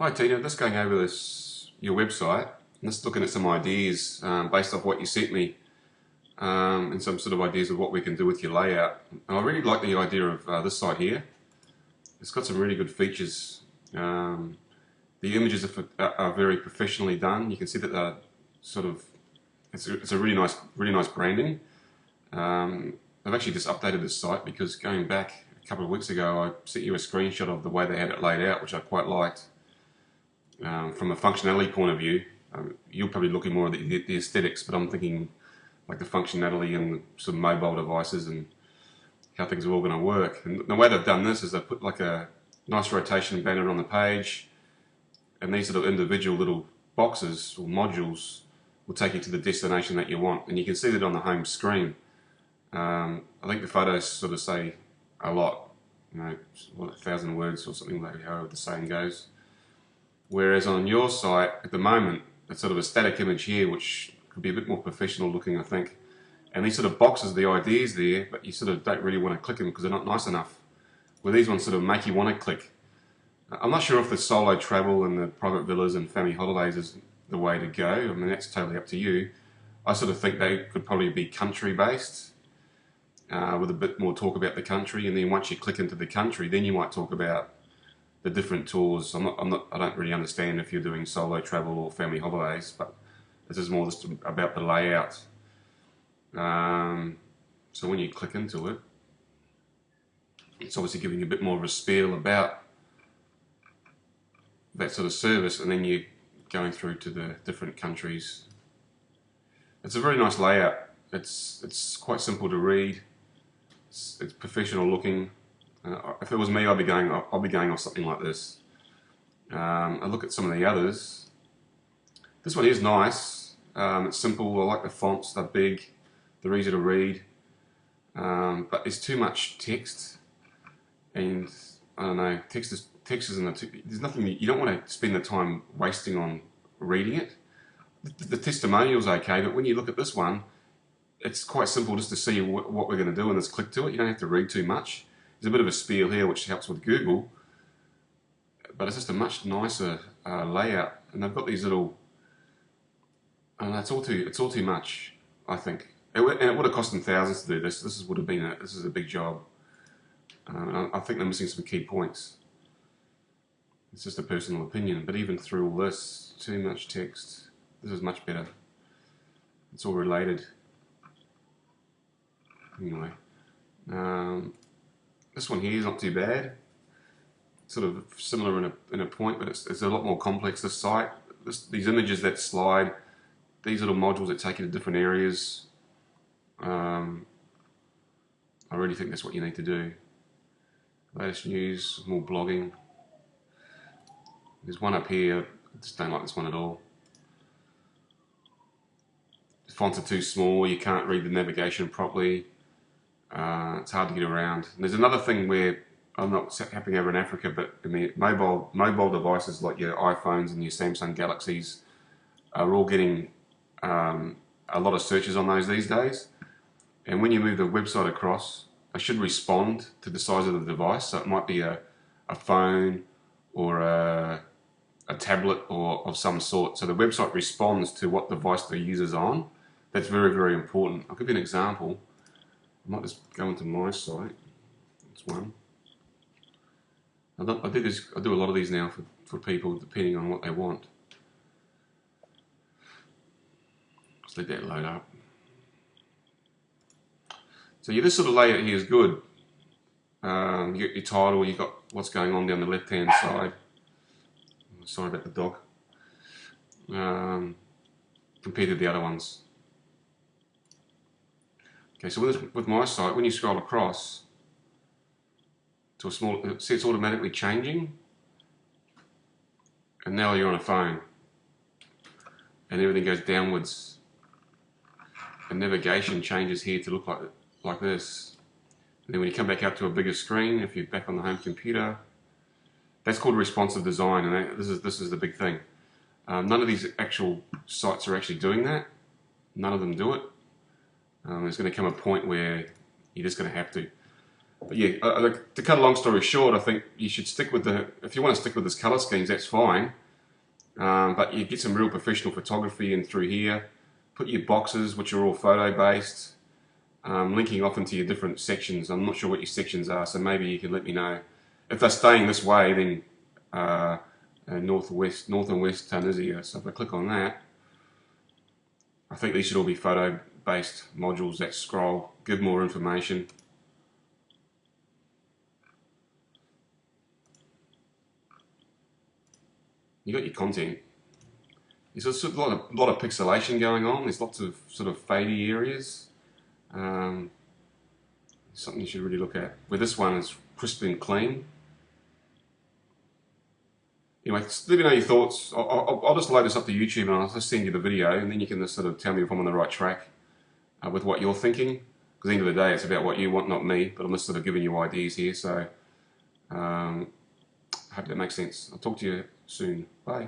Hi Tina, just going over your website and just looking at some ideas based off what you sent me and some sort of ideas of what we can do with your layout. And I really like the idea of this site here. It's got some really good features. The images are very professionally done. You can see that they're sort of it's a really nice branding. I've actually just updated this site because going back a couple of weeks ago I sent you a screenshot of the way they had it laid out, which I quite liked. From a functionality point of view, you're probably looking more at the aesthetics, but I'm thinking like the functionality and some mobile devices and how things are all going to work. And the way they've done this is they've put like a nice rotation banner on the page, and these sort of individual little boxes or modules will take you to the destination that you want, and you can see that on the home screen. I think the photos sort of say a lot, you know, 1,000 words or something like however the saying goes. Whereas on your site, at the moment, it's sort of a static image here, which could be a bit more professional looking, I think. And these sort of boxes, the ideas there, but you sort of don't really want to click them because they're not nice enough. Well, these ones sort of make you want to click. I'm not sure if the solo travel and the private villas and family holidays is the way to go. I mean, that's totally up to you. I sort of think they could probably be country-based, with a bit more talk about the country. And then once you click into the country, then you might talk about the different tours. I don't really understand if you're doing solo travel or family holidays, but this is more just about the layout. So when you click into it, it's obviously giving you a bit more of a spiel about that sort of service, and then you're going through to the different countries. It's a very nice layout. It's quite simple to read. It's professional looking. If it was me, I'll be going off something like this. I look at some of the others. This one is nice. It's simple. I like the fonts. They're big. They're easy to read. But there's too much text, and I don't know. Text isn't there's nothing. You don't want to spend the time wasting on reading it. The testimonial's okay, but when you look at this one, it's quite simple just to see what we're going to do and just click to it. You don't have to read too much. There's a bit of a spiel here which helps with Google, but it's just a much nicer layout. And they've got these little, and it's all too much, I think. And it would have cost them thousands to do this. This is a big job. I think they're missing some key points. It's just a personal opinion, but even through all this, too much text. This is much better. It's all related. Anyway. This one here is not too bad. Sort of similar in a point, but it's a lot more complex, this site. These images that slide, these little modules that take you to different areas. I really think that's what you need to do. Latest news, more blogging. There's one up here, I just don't like this one at all. The fonts are too small, you can't read the navigation properly. It's hard to get around. And there's another thing where I'm not happening over in Africa, but I mean, mobile devices like your iPhones and your Samsung Galaxies are all getting a lot of searches on those these days. And when you move the website across, it should respond to the size of the device. So it might be a phone or a tablet or of some sort. So the website responds to what device the user's on. That's very, very important. I'll give you an example. I might just go into my site. That's one. I do a lot of these now for people depending on what they want. Just let that load up. So this sort of layout here is good. You get your title, you've got what's going on down the left hand side. Sorry about the dog. Compared to the other ones. Okay, so with my site, when you scroll across to a small, see it's automatically changing, and now you're on a phone, and everything goes downwards, and navigation changes here to look like this. And then when you come back up to a bigger screen, if you're back on the home computer, that's called responsive design, and this is the big thing. None of these actual sites are actually doing that. None of them do it. There's going to come a point where you're just going to have to. But yeah, to cut a long story short, I think you should stick with if you want to stick with this colour schemes, that's fine. But you get some real professional photography in through here. Put your boxes, which are all photo based, linking off into your different sections. I'm not sure what your sections are, so maybe you can let me know. If they're staying this way, then north and west Tunisia. So if I click on that, I think these should all be photo based modules that scroll, give more information. You got your content. There's a lot of pixelation going on. There's lots of sort of fadey areas. Something you should really look at. Where this one is crisp and clean. Anyway, let me know your thoughts. I'll just load this up to YouTube and I'll just send you the video, and then you can just sort of tell me if I'm on the right track with what you're thinking. Because at the end of the day, it's about what you want, not me. But I'm just sort of giving you ideas here. So I hope that makes sense. I'll talk to you soon. Bye.